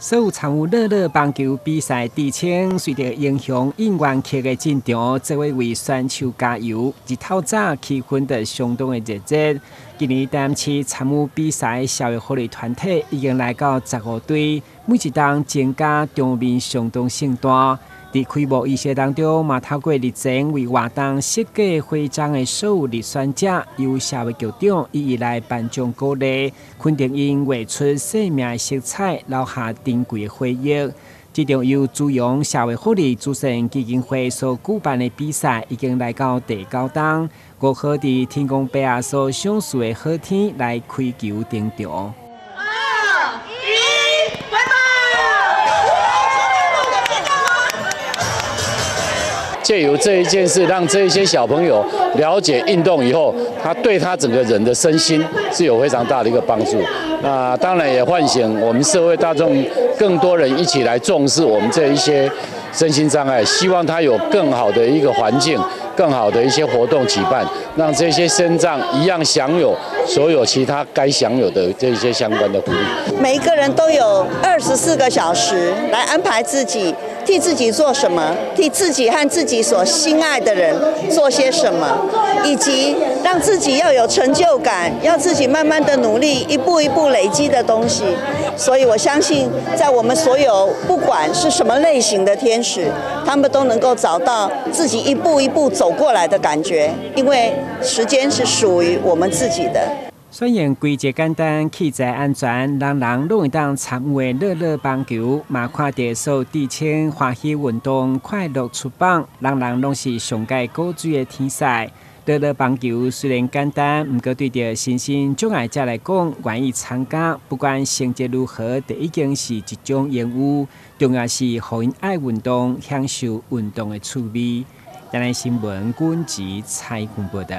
所有参与乐乐棒球比赛之前，随着英雄应援曲的进场，做伙为选手加油。日头早气氛就相当的热烈。今年台市参与比赛校友福利团体已经来到15队，每一档增加场面相当盛大。在开幕仪式当中，嘛透过日前为活动设计徽章的所有入选者，由社会局长一一来颁奖鼓励，肯定因画出生命的色彩，留下珍贵的回忆。这场由主阳社会福利慈善基金会所举办的比赛，已经来到第9档，我好在天公伯啊所赏赐的好天来开球登场。借由这一件事，让这一些小朋友了解运动以后，他对他整个人的身心是有非常大的一个帮助。那当然也唤醒我们社会大众更多人一起来重视我们这一些身心障碍，希望他有更好的一个环境，更好的一些活动举办，让这些身障一样享有所有其他该享有的这些相关的福利。每一个人都有24个小时来安排自己。替自己做什么？替自己和自己所心爱的人做些什么？以及让自己要有成就感，要自己慢慢的努力，一步一步累积的东西。所以我相信，在我们所有不管是什么类型的天使，他们都能够找到自己一步一步走过来的感觉，因为时间是属于我们自己的。虽然规则简单、器材安全，人人拢会当参与的乐乐棒球，嘛看到所之前欢喜运动、快乐出版，人人拢是上界高水的天才。乐乐棒球虽然简单，不过对着身心障碍者来讲，愿意参加，不管成绩如何，都已经是一种荣誉。重要是互因爱运动、享受运动的趣味。台南新闻阮子采访报道。